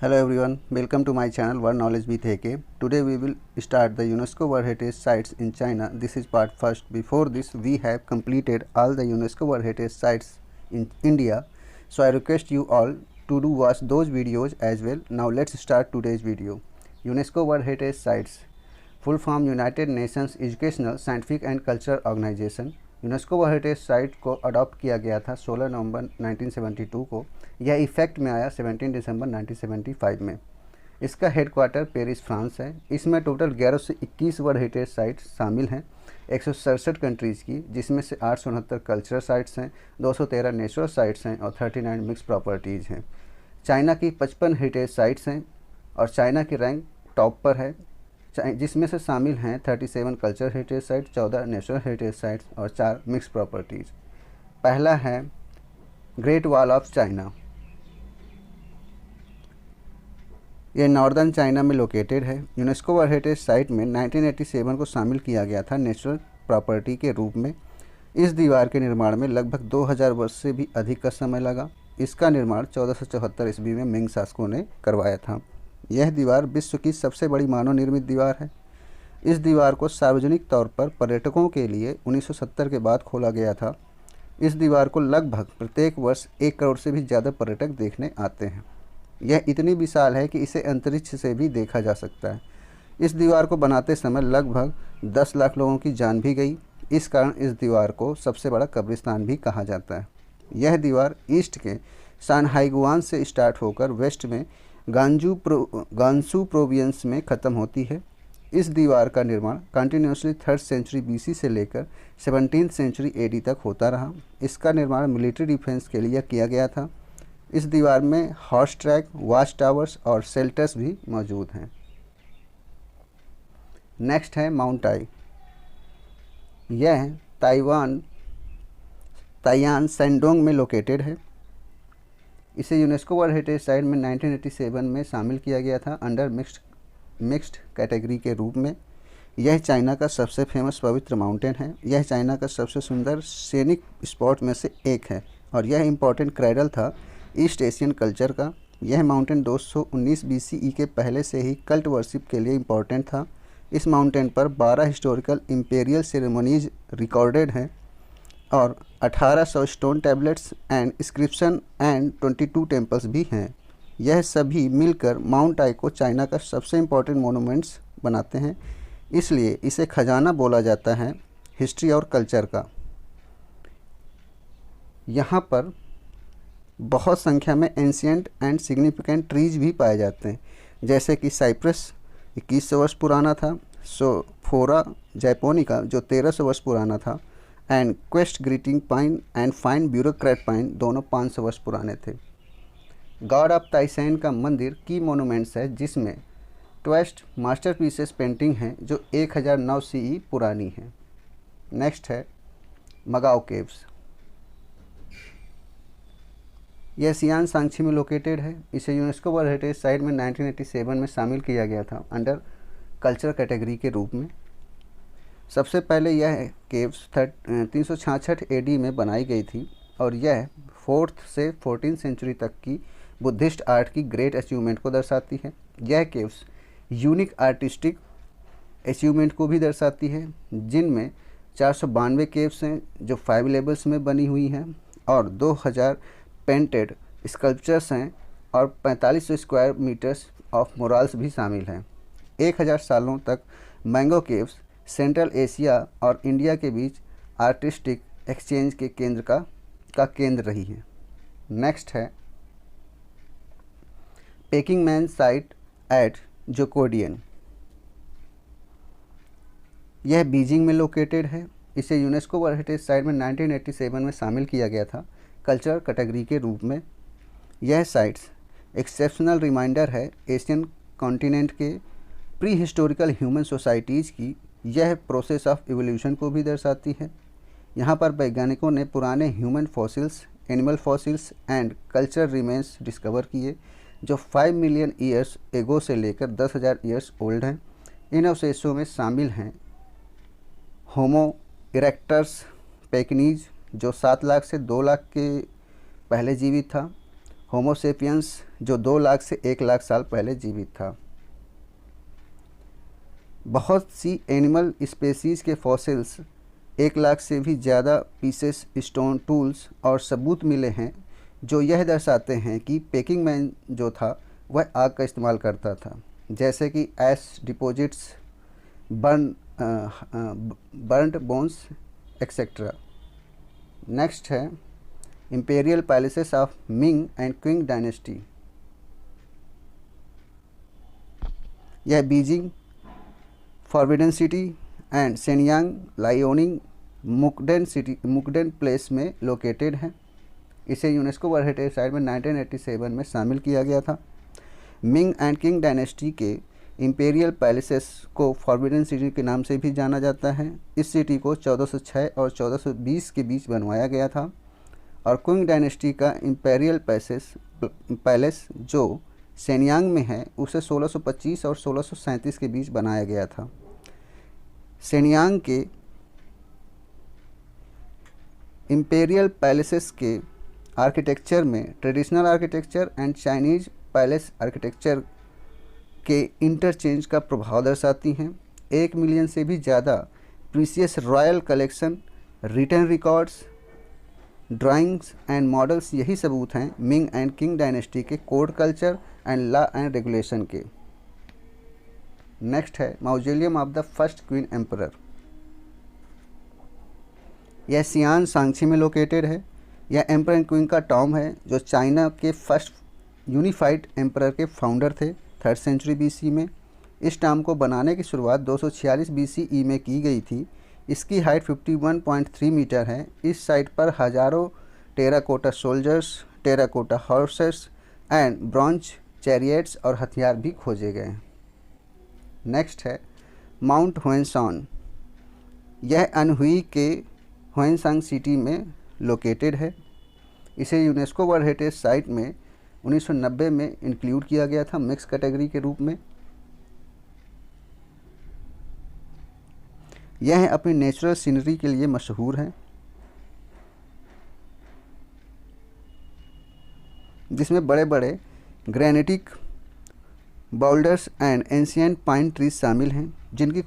Hello everyone, welcome to my channel World Knowledge with AK. Today we will start the UNESCO World Heritage Sites in China. This is part first. Before this we have completed all the UNESCO World Heritage Sites in India. So I request you all to do watch those videos as well. Now let's start today's video. UNESCO World Heritage Sites, full form United Nations Educational, Scientific and Cultural Organization. UNESCO world heritage site को adopt किया गया था 16 नवंबर 1972 को। यह effect में आया 17 दिसंबर 1975 में। इसका हेडक्वार्टर पेरिस, फ्रांस है। इसमें टोटल 11 से 21 वर्ल्ड हेरिटेज साइट शामिल हैं 167 कंट्रीज़ की, जिसमें से 869 कल्चरल साइट्स हैं, 213 नेचुरल साइट्स हैं और 39 मिक्स प्रॉपर्टीज़ हैं। चाइना की 55 हेरिटेज साइट्स हैं और चाइना की रैंक टॉप पर है, जिसमें से शामिल हैं 37 cultural heritage site, 14 natural heritage sites और 4 मिक्स प्रॉपर्टीज़। पहला है ग्रेट वॉल ऑफ चाइना। ये नॉर्दर्न चाइना में लोकेटेड है। यूनेस्को वर्ल्ड हेरिटेज साइट में 1987 को शामिल किया गया था नेचुरल प्रॉपर्टी के रूप में। इस दीवार के निर्माण में लगभग 2000 वर्ष से भी अधिक का समय लगा। इसका निर्माण 1474 ईस्वी में मिंग शासकों ने करवाया था। यह दीवार विश्व की सबसे बड़ी मानव निर्मित दीवार है। इस दीवार को सार्वजनिक तौर पर पर्यटकों के लिए 1970 के बाद खोला गया था। इस दीवार को लगभग प्रत्येक वर्ष 1 करोड़ से भी ज़्यादा पर्यटक देखने आते हैं। यह इतनी विशाल है कि इसे अंतरिक्ष से भी देखा जा सकता है। इस दीवार को बनाते समय लगभग 10 लाख लोगों की जान भी गई। इस कारण इस दीवार को सबसे बड़ा कब्रिस्तान भी कहा जाता है। यह दीवार ईस्ट के शानहाइगुआन से स्टार्ट होकर वेस्ट में गांसू प्रोविंस में ख़त्म होती है। इस दीवार का निर्माण कंटिन्यूसली 3rd सेंचुरी BC से लेकर 17th सेंचुरी AD तक होता रहा। इसका निर्माण मिलिट्री डिफेंस के लिए किया गया था। इस दीवार में हॉर्स ट्रैक, वॉच टावर्स और शेल्टर्स भी मौजूद हैं। नेक्स्ट है माउंट आई। यह ताइयान सेंडोंग में लोकेटेड है। इसे यूनेस्को वर्ल्ड हेरिटेज साइट में 1987 में शामिल किया गया था अंडर मिक्स्ड कैटेगरी के रूप में। यह चाइना का सबसे फेमस पवित्र माउंटेन है। यह चाइना का सबसे सुंदर सैनिक स्पॉट में से एक है और यह इम्पोर्टेंट क्रेडल था ईस्ट एशियन कल्चर का। यह माउंटेन 219 BCE के पहले से ही कल्ट वर्शिप के लिए इम्पोर्टेंट था। इस माउंटेन पर 12 हिस्टोरिकल इम्पेरियल सेरेमनीज रिकॉर्डेड हैं और 1800 stone tablets and inscription and 22 temples भी हैं। यह सभी मिलकर माउंट आई को चाइना का सबसे इम्पोर्टेंट मोनूमेंट्स बनाते हैं, इसलिए इसे खजाना बोला जाता है हिस्ट्री और कल्चर का। यहाँ पर बहुत संख्या में एंशिएंट एंड सिग्निफिकेंट ट्रीज भी पाए जाते हैं, जैसे कि साइप्रस 2100 वर्ष पुराना था, सोफोरा जैपोनिका जो 1300 वर्ष पुराना था, and quest greeting pine and fine bureaucrat pine दोनों 500 वर्ष पुराने थे। गॉड ऑफ ताइसेन का मंदिर की मोनूमेंट्स है, जिसमें 12 मास्टरपीसेस पेंटिंग हैं जो 1009 CE पुरानी हैं। नेक्स्ट है मगाओ केव्स। यह सियान सांची में लोकेटेड है। इसे यूनेस्को वर्ल्ड हेरिटेज साइट में 1987 में शामिल किया गया था अंडर कल्चर कैटेगरी के रूप में। सबसे पहले यह केव्स 366 AD में बनाई गई थी और यह 4th से 14th सेंचुरी तक की बुद्धिस्ट आर्ट की ग्रेट अचीवमेंट को दर्शाती है। यह केव्स यूनिक आर्टिस्टिक अचीवमेंट को भी दर्शाती है, जिनमें 492 केव्स हैं जो 5 लेवल्स में बनी हुई हैं और 2000 पेंटेड स्कल्पचर्स हैं और 4500 स्क्वायर मीटर्स ऑफ मोराल्स भी शामिल हैं। 1000 सालों तक मैंगो केव्स सेंट्रल एशिया और इंडिया के बीच आर्टिस्टिक एक्सचेंज के केंद्र का केंद्र रही है। नेक्स्ट है पेकिंग मैन साइट एट जोकोडियन। यह बीजिंग में लोकेटेड है। इसे यूनेस्को वर्ल्ड हेरिटेज साइट में 1987 में शामिल किया गया था कल्चर कैटेगरी के रूप में। यह साइट्स एक्सेप्शनल रिमाइंडर है एशियन कॉन्टिनेंट के प्री हिस्टोरिकल ह्यूमन सोसाइटीज़ की। यह प्रोसेस ऑफ इवोल्यूशन को भी दर्शाती है। यहाँ पर वैज्ञानिकों ने पुराने human fossils, animal fossils and culture remains discover किए जो 5 मिलियन ईयर्स एगो से लेकर 10,000 ईयर्स ओल्ड हैं। इन अवशेषों में शामिल हैं होमो इरेक्टस, पेकिनीज, जो 7 लाख से 2 लाख के पहले जीवित था। होमो सेपियंस जो 2 लाख से 1 लाख साल पहले जीवित था। बहुत सी एनिमल स्पेसीज़ के फॉसिल्स 1 लाख से भी ज़्यादा पीसेस, स्टोन टूल्स और सबूत मिले हैं जो यह दर्शाते हैं कि पेकिंग मैन जो था वह आग का इस्तेमाल करता था, जैसे कि ash deposits, burned bones etcetera. Next है imperial palaces of Ming and Qing dynasty. यह Beijing, Forbidden City and Shenyang, Liaoning, Mukden palace में लोकेटेड है। इसे यूनेस्को वर्ल्ड हेरिटेज साइट में 1987 में शामिल किया गया था। मिंग एंड किंग डायनेस्टी के इंपेरियल पैलेसेस को फॉरबिडन सिटी के नाम से भी जाना जाता है। इस सिटी को 1406 और 1420 के बीच बनवाया गया था और क्विंग डायनेस्टी का इंपेरियल पैलेस जो शेनयांग में है उसे 1625 और 1637 के बीच बनाया गया था। शेनयांग के इंपेरियल पैलेसेस के आर्किटेक्चर में traditional architecture and Chinese palace architecture के इंटरचेंज का प्रभाव दर्शाती हैं। 1 मिलियन से भी ज़्यादा precious royal collection, written records, drawings and models यही सबूत हैं मिंग एंड किंग डायनेस्टी के code culture and law and regulation के। नेक्स्ट है mausoleum of the first queen emperor. यह सियान सांची में लोकेटेड है। यह एम्पर एंड क्वीन का टॉम है जो चाइना के फर्स्ट यूनिफाइड एम्परर के फाउंडर थे 3rd सेंचुरी BC में। इस टॉम को बनाने की शुरुआत 246 BCE में की गई थी। इसकी हाइट 51.3 मीटर है। इस साइट पर हज़ारों terracotta soldiers, terracotta horses and bronze chariots और हथियार भी खोजे गए हैं। नेक्स्ट है माउंट हुएनसांग। यह अनहुई के हुएनसांग सिटी में लोकेटेड है। इसे यूनेस्को वर्ल्ड हेरिटेज साइट में 1990 में इंक्लूड किया गया था मिक्स कैटेगरी के रूप में। यह अपनी नेचुरल सीनरी के लिए मशहूर है, जिसमें बड़े बड़े granitic boulders and ancient pine trees शामिल हैं, जिनकी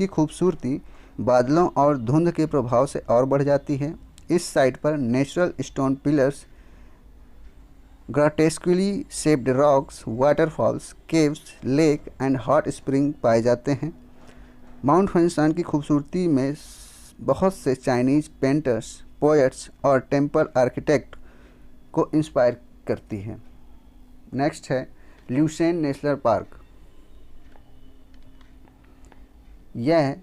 खूबसूरती बादलों और धुंध के प्रभाव से और बढ़ जाती है। इस साइट पर natural stone pillars, grotesquely shaped rocks, waterfalls, caves, lake and hot spring पाए जाते हैं। माउंट हुएनसांग की खूबसूरती में बहुत से चाइनीज पेंटर्स, पोएट्स और टेम्पल आर्किटेक्ट को इंस्पायर करती है। नेक्स्ट है ल्यूसेन नेशनल पार्क। यह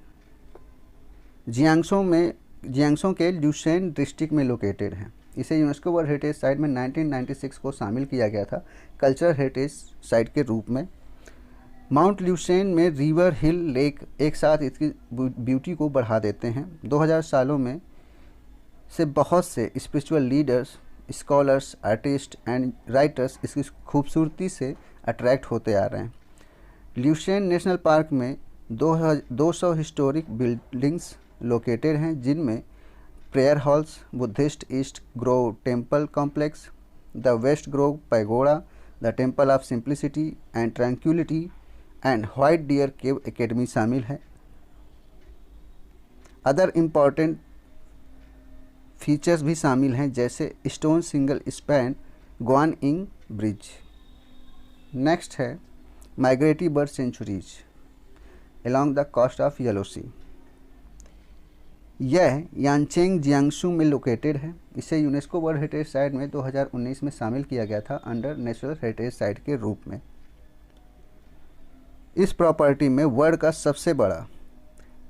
जियांगसो के ल्यूसेन डिस्ट्रिक्ट में लोकेटेड है। इसे यूनेस्को वर्ल्ड हेरिटेज साइट में 1996 को शामिल किया गया था कल्चरल हेरिटेज साइट के रूप में। माउंट ल्यूसेन में रिवर, हिल, लेक एक साथ इसकी ब्यूटी को बढ़ा देते हैं। 2000 सालों में से बहुत से spiritual leaders, scholars, artist and writers इसकी खूबसूरती से अट्रैक्ट होते आ रहे हैं। ल्यूसेन नेशनल पार्क में 200 हिस्टोरिक बिल्डिंग्स लोकेटेड हैं, जिनमें prayer halls, Buddhist East Grove Temple complex, the West Grove pagoda, the Temple of Simplicity and Tranquility and White Deer Cave Academy शामिल है। अदर इम्पॉर्टेंट फीचर्स भी शामिल हैं, जैसे stone single span Guanying bridge. Next है migratory bird sanctuaries along the coast of Yellow Sea. यह Yancheng Jiangsu में located है। इसे यूनेस्को वर्ल्ड हेरिटेज साइट में 2019 में शामिल किया गया था अंडर नेचुरल हेरिटेज साइट के रूप में। इस प्रॉपर्टी में वर्ल्ड का सबसे बड़ा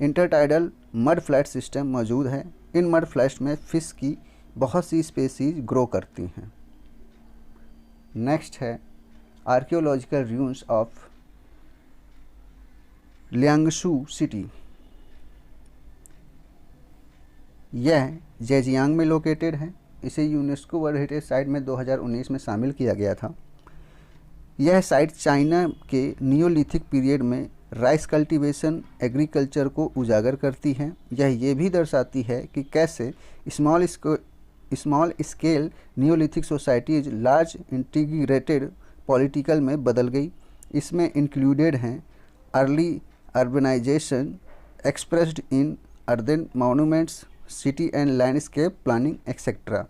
इंटरटाइडल मड फ्लैट सिस्टम मौजूद है। इन मड फ्लैट्स में फिश की बहुत सी स्पेसीज ग्रो करती हैं। नेक्स्ट है आर्कियोलॉजिकल रूइंस ऑफ लियांगशू सिटी। यह जेजियांग में लोकेटेड है। इसे यूनेस्को वर्ल्ड हेरिटेज साइट में 2019 में शामिल किया गया था। यह साइट चाइना के नियोलिथिक पीरियड में राइस कल्टीवेशन एग्रीकल्चर को उजागर करती हैं। यह ये भी दर्शाती है कि कैसे small scale neolithic societies large integrated political में बदल गई। इसमें इंक्लूडेड हैं early urbanisation expressed in earthen monuments, city and landscape planning etcetera.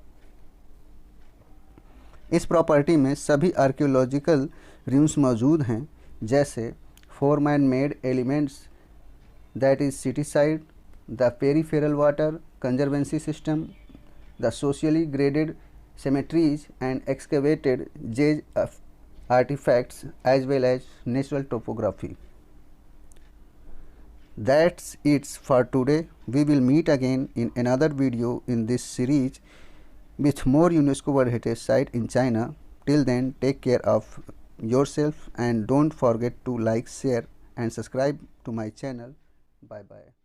इस प्रॉपर्टी में सभी आर्कियोलॉजिकल रूम्स मौजूद हैं, जैसे 4 man made elements that is city side, the peripheral water conservancy system, the socially graded cemeteries and excavated jade artifacts as well as natural topography. That's it for today. We will meet again in another video in this series with more UNESCO World Heritage Site in China. Till then, take care of yourself and don't forget to like, share and subscribe to my channel. Bye bye.